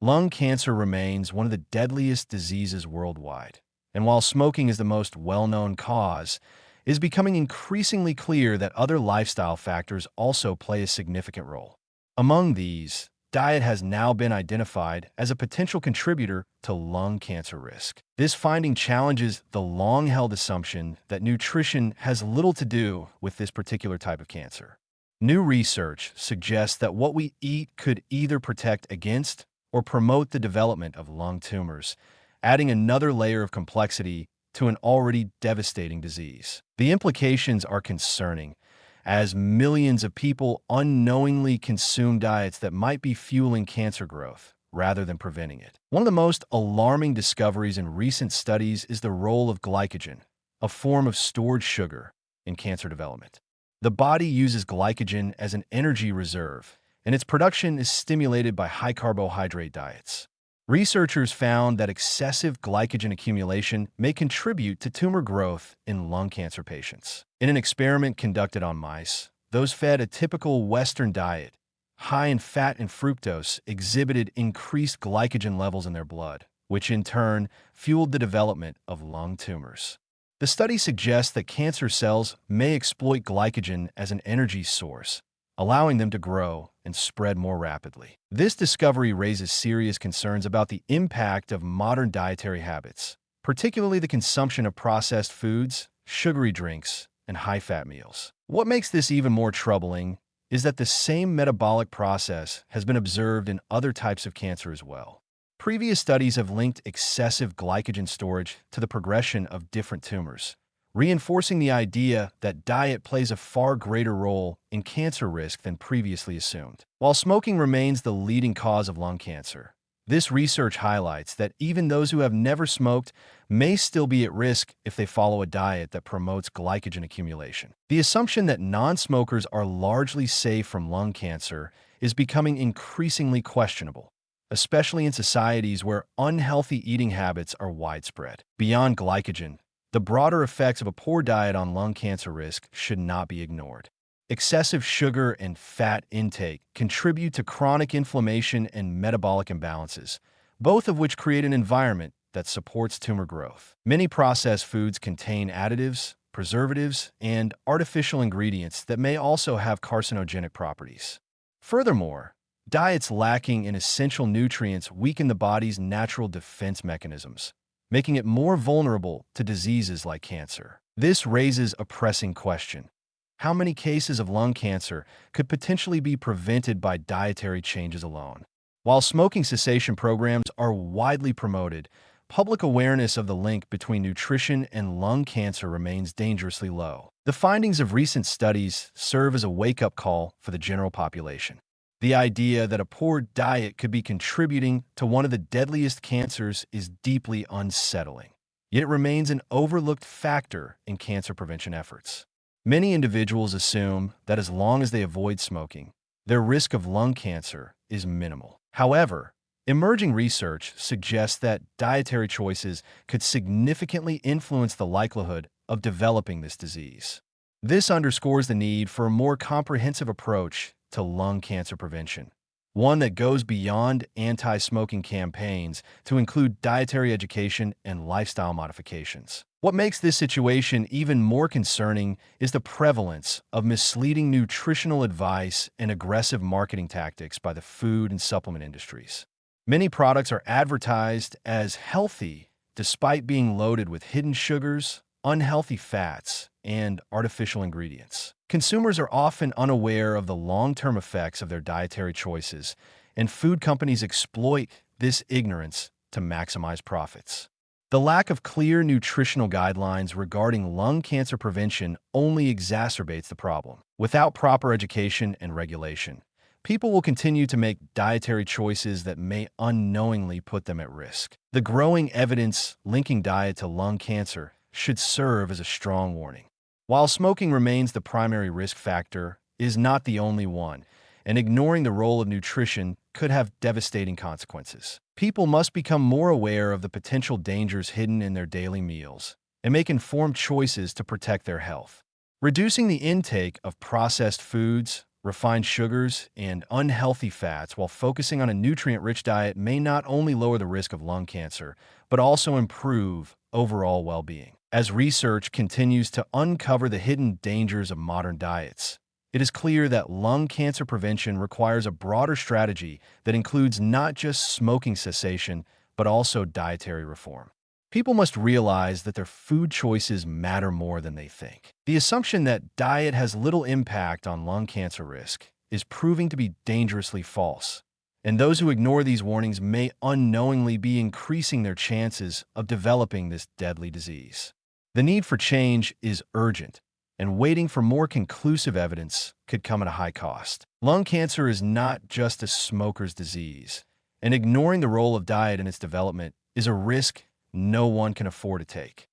Lung cancer remains one of the deadliest diseases worldwide. And while smoking is the most well-known cause, it is becoming increasingly clear that other lifestyle factors also play a significant role. Among these, diet has now been identified as a potential contributor to lung cancer risk. This finding challenges the long-held assumption that nutrition has little to do with this particular type of cancer. New research suggests that what we eat could either protect against or promote the development of lung tumors, adding another layer of complexity to an already devastating disease. The implications are concerning, as millions of people unknowingly consume diets that might be fueling cancer growth rather than preventing it. One of the most alarming discoveries in recent studies is the role of glycogen, a form of stored sugar, in cancer development. The body uses glycogen as an energy reserve, and its production is stimulated by high-carbohydrate diets. Researchers found that excessive glycogen accumulation may contribute to tumor growth in lung cancer patients. In an experiment conducted on mice, those fed a typical Western diet, high in fat and fructose, exhibited increased glycogen levels in their blood, which in turn fueled the development of lung tumors. The study suggests that cancer cells may exploit glycogen as an energy source, allowing them to grow and spread more rapidly. This discovery raises serious concerns about the impact of modern dietary habits, particularly the consumption of processed foods, sugary drinks, and high-fat meals. What makes this even more troubling is that the same metabolic process has been observed in other types of cancer as well. Previous studies have linked excessive glycogen storage to the progression of different tumors, reinforcing the idea that diet plays a far greater role in cancer risk than previously assumed. While smoking remains the leading cause of lung cancer, this research highlights that even those who have never smoked may still be at risk if they follow a diet that promotes glycogen accumulation. The assumption that non-smokers are largely safe from lung cancer is becoming increasingly questionable, especially in societies where unhealthy eating habits are widespread. Beyond glycogen, the broader effects of a poor diet on lung cancer risk should not be ignored. Excessive sugar and fat intake contribute to chronic inflammation and metabolic imbalances, both of which create an environment that supports tumor growth. Many processed foods contain additives, preservatives, and artificial ingredients that may also have carcinogenic properties. Furthermore, diets lacking in essential nutrients weaken the body's natural defense mechanisms, making it more vulnerable to diseases like cancer. This raises a pressing question. How many cases of lung cancer could potentially be prevented by dietary changes alone? While smoking cessation programs are widely promoted, public awareness of the link between nutrition and lung cancer remains dangerously low. The findings of recent studies serve as a wake-up call for the general population. The idea that a poor diet could be contributing to one of the deadliest cancers is deeply unsettling, yet it remains an overlooked factor in cancer prevention efforts. Many individuals assume that as long as they avoid smoking, their risk of lung cancer is minimal. However, emerging research suggests that dietary choices could significantly influence the likelihood of developing this disease. This underscores the need for a more comprehensive approach to lung cancer prevention, one that goes beyond anti-smoking campaigns to include dietary education and lifestyle modifications. What makes this situation even more concerning is the prevalence of misleading nutritional advice and aggressive marketing tactics by the food and supplement industries. Many products are advertised as healthy despite being loaded with hidden sugars, unhealthy fats, and artificial ingredients. Consumers are often unaware of the long-term effects of their dietary choices, and food companies exploit this ignorance to maximize profits. The lack of clear nutritional guidelines regarding lung cancer prevention only exacerbates the problem. Without proper education and regulation, people will continue to make dietary choices that may unknowingly put them at risk. The growing evidence linking diet to lung cancer should serve as a strong warning. While smoking remains the primary risk factor, it is not the only one, and ignoring the role of nutrition could have devastating consequences. People must become more aware of the potential dangers hidden in their daily meals and make informed choices to protect their health. Reducing the intake of processed foods, refined sugars, and unhealthy fats, while focusing on a nutrient-rich diet may not only lower the risk of lung cancer, but also improve overall well-being. As research continues to uncover the hidden dangers of modern diets, it is clear that lung cancer prevention requires a broader strategy that includes not just smoking cessation, but also dietary reform. People must realize that their food choices matter more than they think. The assumption that diet has little impact on lung cancer risk is proving to be dangerously false, and those who ignore these warnings may unknowingly be increasing their chances of developing this deadly disease. The need for change is urgent, and waiting for more conclusive evidence could come at a high cost. Lung cancer is not just a smoker's disease, and ignoring the role of diet in its development is a risk no one can afford to take.